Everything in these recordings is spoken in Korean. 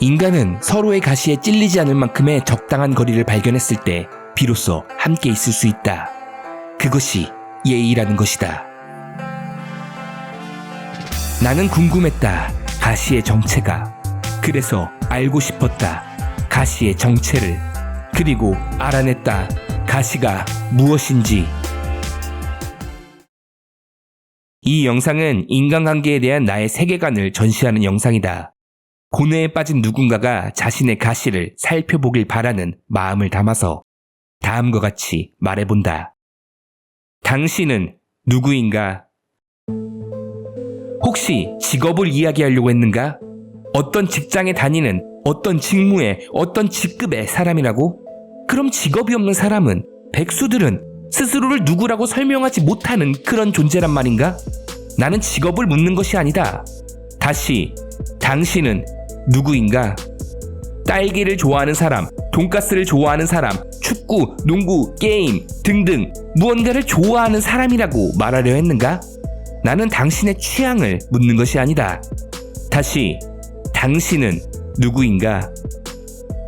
인간은 서로의 가시에 찔리지 않을 만큼의 적당한 거리를 발견했을 때 비로소 함께 있을 수 있다. 그것이 예의라는 것이다. 나는 궁금했다. 가시의 정체가. 그래서 알고 싶었다. 가시의 정체를. 그리고 알아냈다. 가시가 무엇인지. 이 영상은 인간관계에 대한 나의 세계관을 전시하는 영상이다. 고뇌에 빠진 누군가가 자신의 가시를 살펴보길 바라는 마음을 담아서 다음과 같이 말해본다. 당신은 누구인가? 혹시 직업을 이야기하려고 했는가? 어떤 직장에 다니는 어떤 직무의 어떤 직급의 사람이라고? 그럼 직업이 없는 사람은, 백수들은 스스로를 누구라고 설명하지 못하는 그런 존재란 말인가? 나는 직업을 묻는 것이 아니다. 다시, 당신은 누구인가? 딸기를 좋아하는 사람, 돈가스를 좋아하는 사람, 축구, 농구, 게임 등등 무언가를 좋아하는 사람이라고 말하려 했는가? 나는 당신의 취향을 묻는 것이 아니다. 다시, 당신은 누구인가?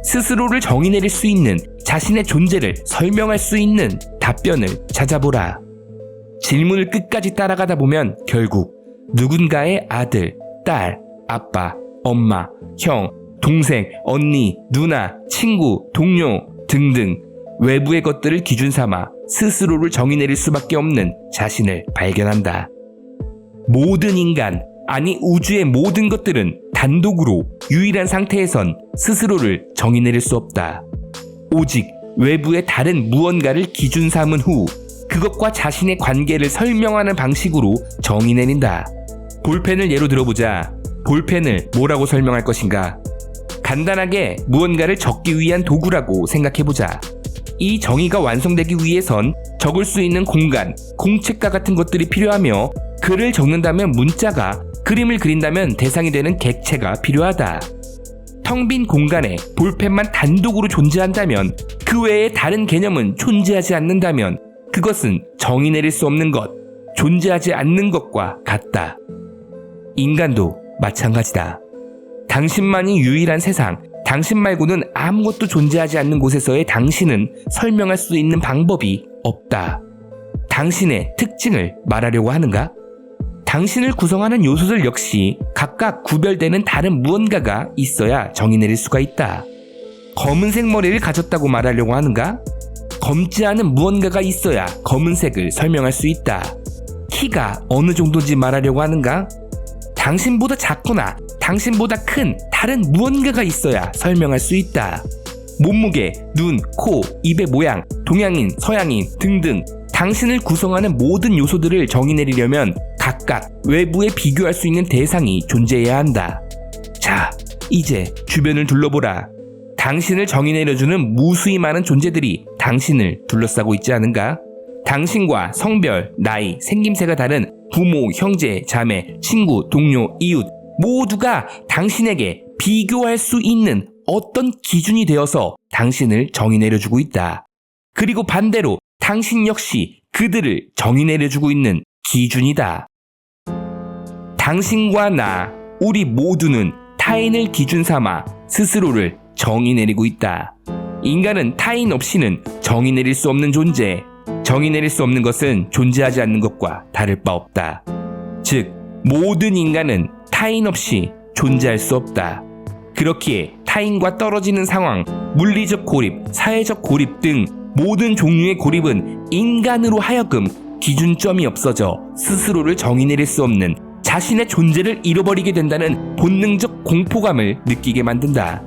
스스로를 정의 내릴 수 있는, 자신의 존재를 설명할 수 있는 답변을 찾아보라. 질문을 끝까지 따라가다 보면 결국 누군가의 아들, 딸, 아빠, 엄마, 형, 동생, 언니, 누나, 친구, 동료 등등 외부의 것들을 기준 삼아 스스로를 정의 내릴 수밖에 없는 자신을 발견한다. 모든 인간, 아니 우주의 모든 것들은 단독으로 유일한 상태에선 스스로를 정의 내릴 수 없다. 오직 외부의 다른 무언가를 기준 삼은 후 그것과 자신의 관계를 설명하는 방식으로 정의 내린다. 볼펜을 예로 들어보자. 볼펜을 뭐라고 설명할 것인가? 간단하게 무언가를 적기 위한 도구라고 생각해보자. 이 정의가 완성되기 위해선 적을 수 있는 공간, 공책과 같은 것들이 필요하며 글을 적는다면 문자가, 그림을 그린다면 대상이 되는 객체가 필요하다. 텅 빈 공간에 볼펜만 단독으로 존재한다면, 그 외에 다른 개념은 존재하지 않는다면 그것은 정의 내릴 수 없는 것, 존재하지 않는 것과 같다. 인간도 마찬가지다. 당신만이 유일한 세상, 당신 말고는 아무것도 존재하지 않는 곳에서의 당신은 설명할 수 있는 방법이 없다. 당신의 특징을 말하려고 하는가? 당신을 구성하는 요소들 역시 각각 구별되는 다른 무언가가 있어야 정의 내릴 수가 있다. 검은색 머리를 가졌다고 말하려고 하는가? 검지 않은 무언가가 있어야 검은색을 설명할 수 있다. 키가 어느 정도인지 말하려고 하는가? 당신보다 작거나 당신보다 큰 다른 무언가가 있어야 설명할 수 있다. 몸무게, 눈, 코, 입의 모양, 동양인, 서양인 등등 당신을 구성하는 모든 요소들을 정의 내리려면 각각 외부에 비교할 수 있는 대상이 존재해야 한다. 자, 이제 주변을 둘러보라. 당신을 정의 내려주는 무수히 많은 존재들이 당신을 둘러싸고 있지 않은가? 당신과 성별, 나이, 생김새가 다른 부모, 형제, 자매, 친구, 동료, 이웃 모두가 당신에게 비교할 수 있는 어떤 기준이 되어서 당신을 정의 내려주고 있다. 그리고 반대로 당신 역시 그들을 정의 내려주고 있는 기준이다. 당신과 나, 우리 모두는 타인을 기준 삼아 스스로를 정의 내리고 있다. 인간은 타인 없이는 정의 내릴 수 없는 존재, 정의 내릴 수 없는 것은 존재하지 않는 것과 다를 바 없다. 즉, 모든 인간은 타인 없이 존재할 수 없다. 그렇기에 타인과 떨어지는 상황, 물리적 고립, 사회적 고립 등 모든 종류의 고립은 인간으로 하여금 기준점이 없어져 스스로를 정의 내릴 수 없는 자신의 존재를 잃어버리게 된다는 본능적 공포감을 느끼게 만든다.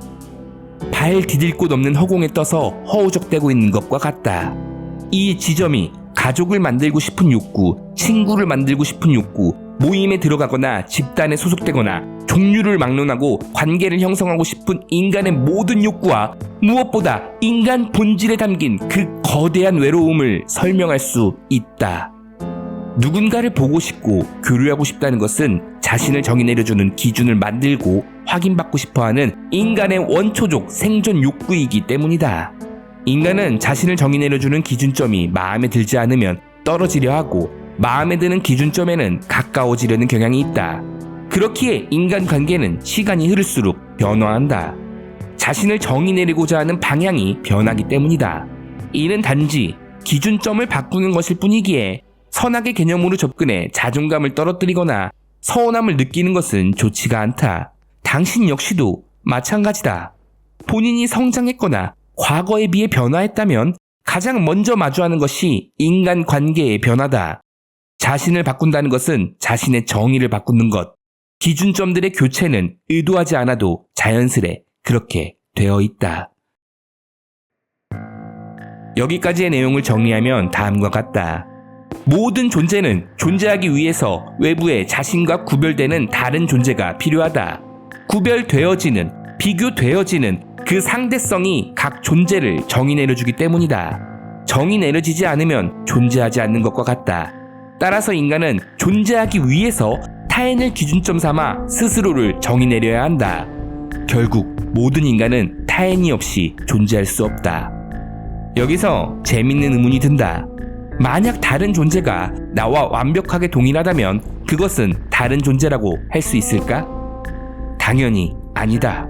발 디딜 곳 없는 허공에 떠서 허우적대고 있는 것과 같다. 이 지점이 가족을 만들고 싶은 욕구, 친구를 만들고 싶은 욕구, 모임에 들어가거나 집단에 소속되거나 종류를 막론하고 관계를 형성하고 싶은 인간의 모든 욕구와 무엇보다 인간 본질에 담긴 그 거대한 외로움을 설명할 수 있다. 누군가를 보고 싶고 교류하고 싶다는 것은 자신을 정의 내려주는 기준을 만들고 확인받고 싶어하는 인간의 원초적 생존 욕구이기 때문이다. 인간은 자신을 정의 내려주는 기준점이 마음에 들지 않으면 떨어지려 하고 마음에 드는 기준점에는 가까워지려는 경향이 있다. 그렇기에 인간관계는 시간이 흐를수록 변화한다. 자신을 정의 내리고자 하는 방향이 변하기 때문이다. 이는 단지 기준점을 바꾸는 것일 뿐이기에 선악의 개념으로 접근해 자존감을 떨어뜨리거나 서운함을 느끼는 것은 좋지가 않다. 당신 역시도 마찬가지다. 본인이 성장했거나 과거에 비해 변화했다면 가장 먼저 마주하는 것이 인간관계의 변화다. 자신을 바꾼다는 것은 자신의 정의를 바꾸는 것. 기준점들의 교체는 의도하지 않아도 자연스레 그렇게 되어 있다. 여기까지의 내용을 정리하면 다음과 같다. 모든 존재는 존재하기 위해서 외부에 자신과 구별되는 다른 존재가 필요하다. 구별되어지는, 비교되어지는 그 상대성이 각 존재를 정의 내려주기 때문이다. 정의 내려지지 않으면 존재하지 않는 것과 같다. 따라서 인간은 존재하기 위해서 타인을 기준점 삼아 스스로를 정의 내려야 한다. 결국 모든 인간은 타인이 없이 존재할 수 없다. 여기서 재밌는 의문이 든다. 만약 다른 존재가 나와 완벽하게 동일하다면 그것은 다른 존재라고 할 수 있을까? 당연히 아니다.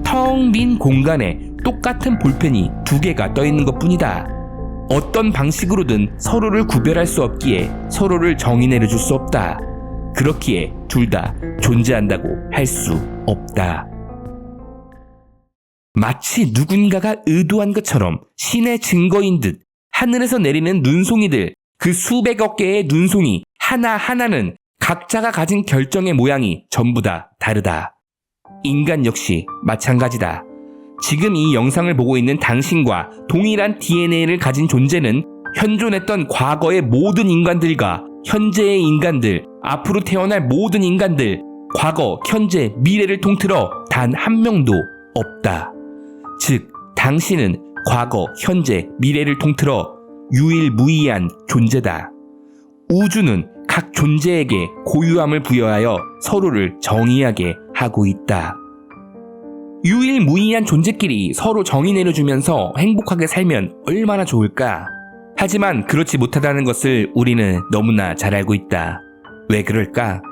텅 빈 공간에 똑같은 볼펜이 두 개가 떠 있는 것 뿐이다. 어떤 방식으로든 서로를 구별할 수 없기에 서로를 정의 내려줄 수 없다. 그렇기에 둘 다 존재한다고 할 수 없다. 마치 누군가가 의도한 것처럼 신의 증거인 듯 하늘에서 내리는 눈송이들, 그 수백억 개의 눈송이 하나하나는 각자가 가진 결정의 모양이 전부 다 다르다. 인간 역시 마찬가지다. 지금 이 영상을 보고 있는 당신과 동일한 DNA를 가진 존재는 현존했던 과거의 모든 인간들과 현재의 인간들, 앞으로 태어날 모든 인간들, 과거, 현재, 미래를 통틀어 단 한 명도 없다. 즉, 당신은 과거, 현재, 미래를 통틀어 유일무이한 존재다. 우주는 각 존재에게 고유함을 부여하여 서로를 정의하게 하고 있다. 유일무이한 존재끼리 서로 정의 내려주면서 행복하게 살면 얼마나 좋을까? 하지만 그렇지 못하다는 것을 우리는 너무나 잘 알고 있다. 왜 그럴까?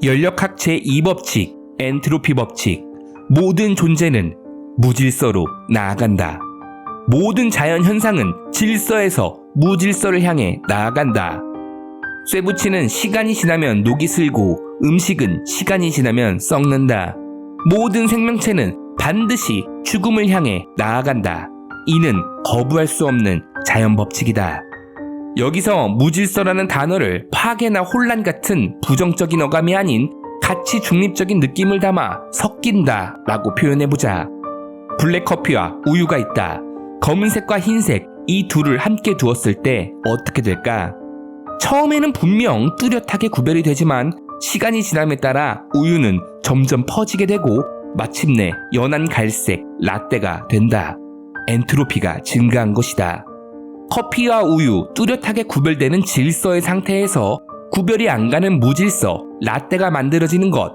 연력학 제2법칙, 엔트로피 법칙. 모든 존재는 무질서로 나아간다. 모든 자연 현상은 질서에서 무질서를 향해 나아간다. 쇠붙이는 시간이 지나면 녹이 슬고 음식은 시간이 지나면 썩는다. 모든 생명체는 반드시 죽음을 향해 나아간다. 이는 거부할 수 없는 자연 법칙이다. 여기서 무질서라는 단어를 파괴나 혼란 같은 부정적인 어감이 아닌 가치 중립적인 느낌을 담아 섞인다 라고 표현해보자. 블랙커피와 우유가 있다. 검은색과 흰색, 이 둘을 함께 두었을 때 어떻게 될까? 처음에는 분명 뚜렷하게 구별이 되지만 시간이 지남에 따라 우유는 점점 퍼지게 되고 마침내 연한 갈색 라떼가 된다. 엔트로피가 증가한 것이다. 커피와 우유 뚜렷하게 구별되는 질서의 상태에서 구별이 안 가는 무질서 라떼가 만들어지는 것.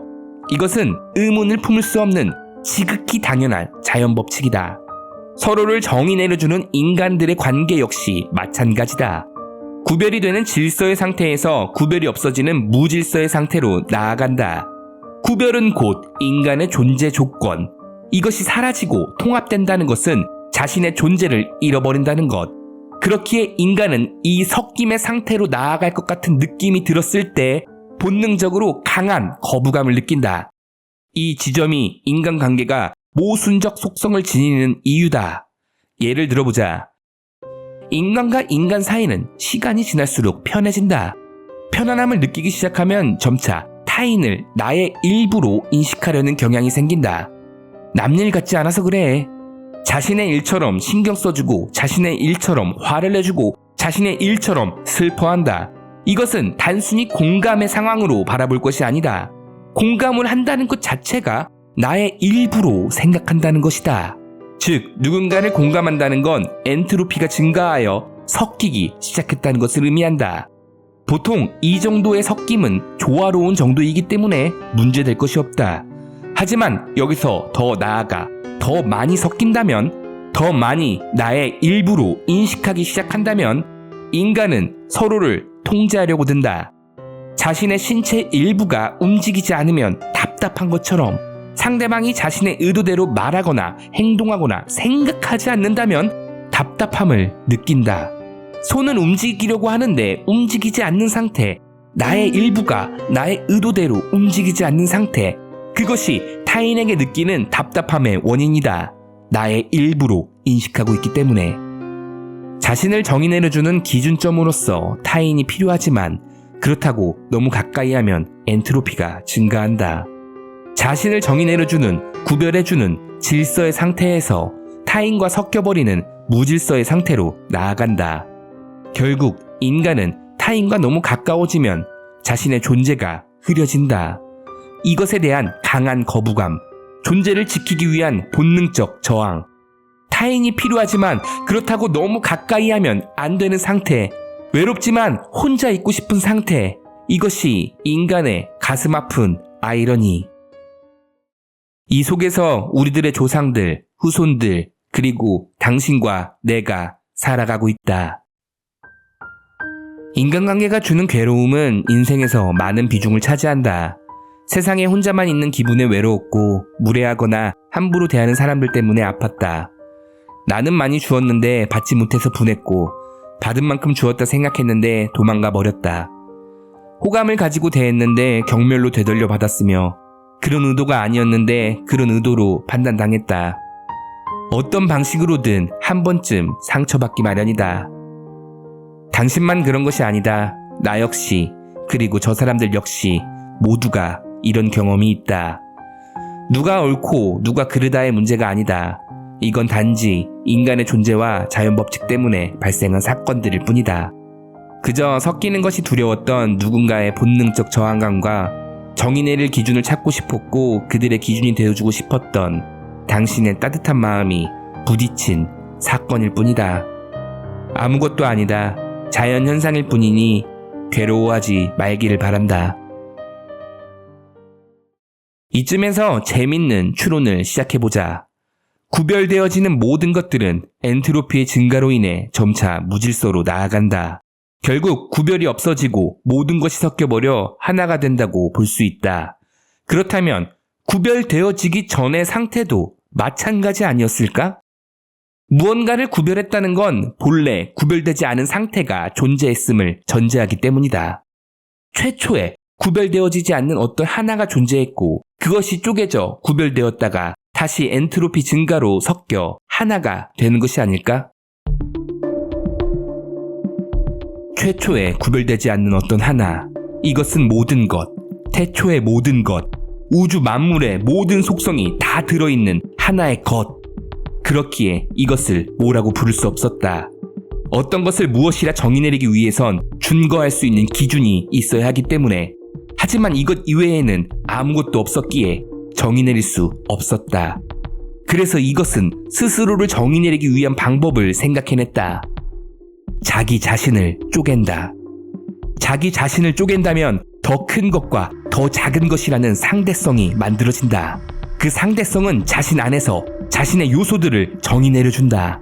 이것은 의문을 품을 수 없는 지극히 당연한 자연 법칙이다. 서로를 정의 내려주는 인간들의 관계 역시 마찬가지다. 구별이 되는 질서의 상태에서 구별이 없어지는 무질서의 상태로 나아간다. 구별은 곧 인간의 존재 조건. 이것이 사라지고 통합된다는 것은 자신의 존재를 잃어버린다는 것. 그렇기에 인간은 이 섞임의 상태로 나아갈 것 같은 느낌이 들었을 때 본능적으로 강한 거부감을 느낀다. 이 지점이 인간관계가 모순적 속성을 지니는 이유다. 예를 들어보자. 인간과 인간 사이는 시간이 지날수록 편해진다. 편안함을 느끼기 시작하면 점차 타인을 나의 일부로 인식하려는 경향이 생긴다. 남일 같지 않아서 그래. 자신의 일처럼 신경 써주고 자신의 일처럼 화를 내주고 자신의 일처럼 슬퍼한다. 이것은 단순히 공감의 상황으로 바라볼 것이 아니다. 공감을 한다는 것 자체가 나의 일부로 생각한다는 것이다. 즉, 누군가를 공감한다는 건 엔트로피가 증가하여 섞이기 시작했다는 것을 의미한다. 보통 이 정도의 섞임은 조화로운 정도이기 때문에 문제될 것이 없다. 하지만 여기서 더 나아가 더 많이 섞인다면, 더 많이 나의 일부로 인식하기 시작한다면 인간은 서로를 통제하려고 든다. 자신의 신체 일부가 움직이지 않으면 답답한 것처럼 상대방이 자신의 의도대로 말하거나 행동하거나 생각하지 않는다면 답답함을 느낀다. 손은 움직이려고 하는데 움직이지 않는 상태, 나의 일부가 나의 의도대로 움직이지 않는 상태, 그것이 타인에게 느끼는 답답함의 원인이다. 나의 일부로 인식하고 있기 때문에. 자신을 정의 내려주는 기준점으로서 타인이 필요하지만 그렇다고 너무 가까이 하면 엔트로피가 증가한다. 자신을 정의 내려주는, 구별해주는 질서의 상태에서 타인과 섞여버리는 무질서의 상태로 나아간다. 결국 인간은 타인과 너무 가까워지면 자신의 존재가 흐려진다. 이것에 대한 강한 거부감, 존재를 지키기 위한 본능적 저항, 타인이 필요하지만 그렇다고 너무 가까이 하면 안 되는 상태, 외롭지만 혼자 있고 싶은 상태, 이것이 인간의 가슴 아픈 아이러니. 이 속에서 우리들의 조상들, 후손들, 그리고 당신과 내가 살아가고 있다. 인간관계가 주는 괴로움은 인생에서 많은 비중을 차지한다. 세상에 혼자만 있는 기분에 외로웠고 무례하거나 함부로 대하는 사람들 때문에 아팠다. 나는 많이 주었는데 받지 못해서 분했고 받은 만큼 주었다 생각했는데 도망가 버렸다. 호감을 가지고 대했는데 경멸로 되돌려 받았으며 그런 의도가 아니었는데 그런 의도로 판단당했다. 어떤 방식으로든 한 번쯤 상처받기 마련이다. 당신만 그런 것이 아니다. 나 역시, 그리고 저 사람들 역시 모두가 이런 경험이 있다. 누가 옳고 누가 그르다의 문제가 아니다. 이건 단지 인간의 존재와 자연법칙 때문에 발생한 사건들일 뿐이다. 그저 섞이는 것이 두려웠던 누군가의 본능적 저항감과 정의 내릴 기준을 찾고 싶었고 그들의 기준이 되어주고 싶었던 당신의 따뜻한 마음이 부딪힌 사건일 뿐이다. 아무것도 아니다. 자연현상일 뿐이니 괴로워하지 말기를 바란다. 이쯤에서 재밌는 추론을 시작해보자. 구별되어지는 모든 것들은 엔트로피의 증가로 인해 점차 무질서로 나아간다. 결국 구별이 없어지고 모든 것이 섞여버려 하나가 된다고 볼 수 있다. 그렇다면 구별되어지기 전의 상태도 마찬가지 아니었을까? 무언가를 구별했다는 건 본래 구별되지 않은 상태가 존재했음을 전제하기 때문이다. 최초에 구별되어지지 않는 어떤 하나가 존재했고 그것이 쪼개져 구별되었다가 다시 엔트로피 증가로 섞여 하나가 되는 것이 아닐까? 최초에 구별되지 않는 어떤 하나, 이것은 모든 것, 태초의 모든 것, 우주 만물의 모든 속성이 다 들어있는 하나의 것. 그렇기에 이것을 뭐라고 부를 수 없었다. 어떤 것을 무엇이라 정의 내리기 위해선 준거할 수 있는 기준이 있어야 하기 때문에, 하지만 이것 이외에는 아무것도 없었기에 정의 내릴 수 없었다. 그래서 이것은 스스로를 정의 내리기 위한 방법을 생각해냈다. 자기 자신을 쪼갠다. 자기 자신을 쪼갠다면 더 큰 것과 더 작은 것이라는 상대성이 만들어진다. 그 상대성은 자신 안에서 자신의 요소들을 정의 내려준다.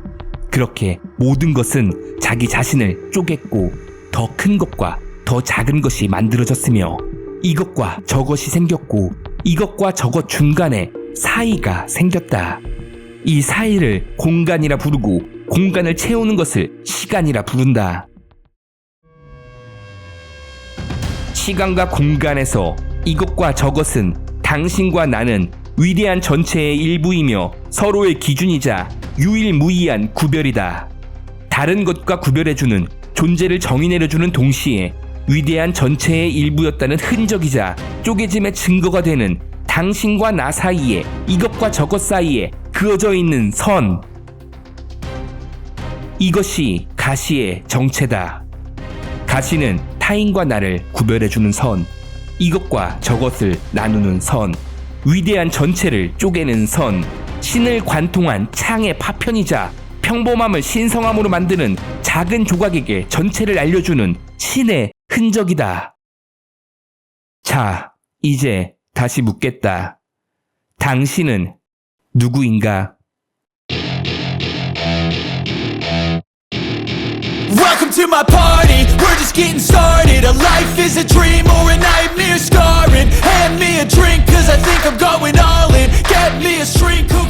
그렇게 모든 것은 자기 자신을 쪼갰고 더 큰 것과 더 작은 것이 만들어졌으며 이것과 저것이 생겼고 이것과 저것 중간에 사이가 생겼다. 이 사이를 공간이라 부르고 공간을 채우는 것을 시간이라 부른다. 시간과 공간에서 이것과 저것은 당신과 나는 위대한 전체의 일부이며 서로의 기준이자 유일무이한 구별이다. 다른 것과 구별해주는 존재를 정의 내려주는 동시에 위대한 전체의 일부였다는 흔적이자 쪼개짐의 증거가 되는 당신과 나 사이에 이것과 저것 사이에 그어져 있는 선. 이것이 가시의 정체다. 가시는 타인과 나를 구별해주는 선, 이것과 저것을 나누는 선, 위대한 전체를 쪼개는 선, 신을 관통한 창의 파편이자 평범함을 신성함으로 만드는 작은 조각에게 전체를 알려주는 신의 흔적이다. 자, 이제 다시 묻겠다. 당신은 누구인가? Welcome to my party, we're just getting started. A life is a dream or a nightmare scarring. Hand me a drink cause I think I'm going all in. Get me a shrink.